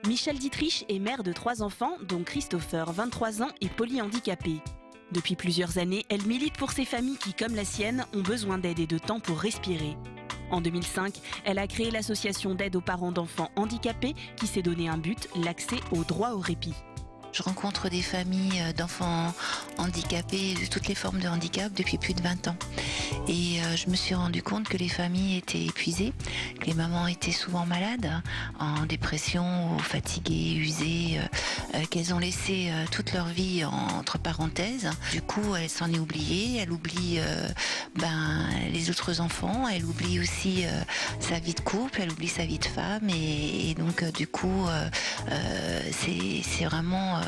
Michèle Dietrich est mère de 3 enfants, dont Christopher, 23 ans, est polyhandicapé. Depuis plusieurs années, elle milite pour ces familles qui, comme la sienne, ont besoin d'aide et de temps pour respirer. En 2005, elle a créé l'association d'aide aux parents d'enfants handicapés qui s'est donné un but, l'accès au droit au répit. Je rencontre des familles d'enfants handicapés, de toutes les formes de handicap depuis plus de 20 ans. Et je me suis rendu compte que les familles étaient épuisées, que les mamans étaient souvent malades, en dépression, ou fatiguées, usées, qu'elles ont laissé toute leur vie entre parenthèses. Du coup, elles s'en est oubliées, elles oublient les autres enfants, elles oublient aussi sa vie de couple, elles oublient sa vie de femme. Et donc, du coup, c'est vraiment...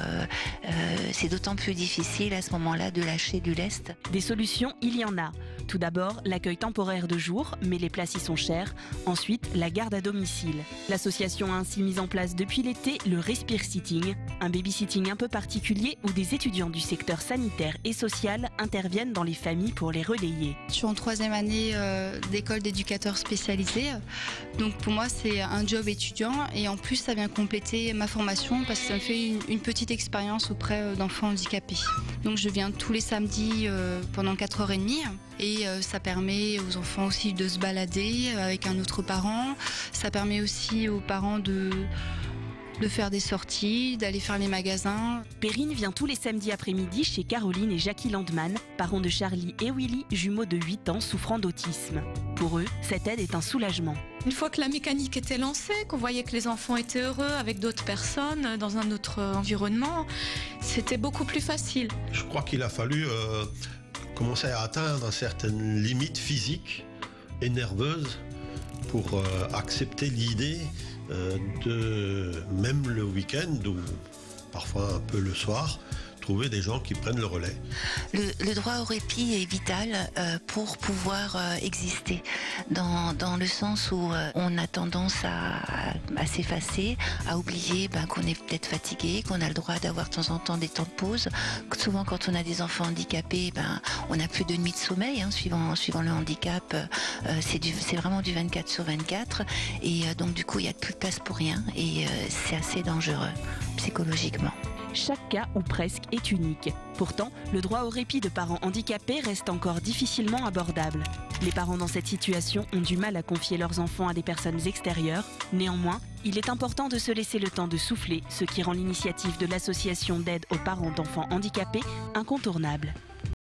c'est d'autant plus difficile à ce moment-là de lâcher du lest. Des solutions, il y en a. Tout d'abord, l'accueil temporaire de jour, mais les places y sont chères. Ensuite, la garde à domicile. L'association a ainsi mis en place depuis l'été le Respire Sitting, un babysitting un peu particulier où des étudiants du secteur sanitaire et social interviennent dans les familles pour les relayer. Je suis en 3e année d'école d'éducateur spécialisé. Donc pour moi, c'est un job étudiant et en plus, ça vient compléter ma formation parce que ça me fait une petite expérience auprès d'enfants handicapés. Donc je viens tous les samedis pendant 4h30 et ça permet aux enfants aussi de se balader avec un autre parent. Ça permet aussi aux parents de faire des sorties, d'aller faire les magasins. Perrine vient tous les samedis après-midi chez Caroline et Jackie Landman, parents de Charlie et Willy, jumeaux de 8 ans souffrant d'autisme. Pour eux, cette aide est un soulagement. Une fois que la mécanique était lancée, qu'on voyait que les enfants étaient heureux avec d'autres personnes, dans un autre environnement, c'était beaucoup plus facile. Je crois qu'il a fallu commencer à atteindre certaines limites physiques et nerveuses pour accepter l'idée de, même le week-end ou parfois un peu le soir, trouver des gens qui prennent le relais. Le droit au répit est vital pour pouvoir exister, dans le sens où on a tendance à s'effacer, à oublier qu'on est peut-être fatigué, qu'on a le droit d'avoir de temps en temps des temps de pause. Souvent quand on a des enfants handicapés, on n'a plus de nuit de sommeil, suivant le handicap, c'est vraiment du 24/24 et donc du coup il n'y a plus de place pour rien et c'est assez dangereux psychologiquement. Chaque cas, ou presque, est unique. Pourtant, le droit au répit de parents handicapés reste encore difficilement abordable. Les parents dans cette situation ont du mal à confier leurs enfants à des personnes extérieures. Néanmoins, il est important de se laisser le temps de souffler, ce qui rend l'initiative de l'association d'aide aux parents d'enfants handicapés incontournable.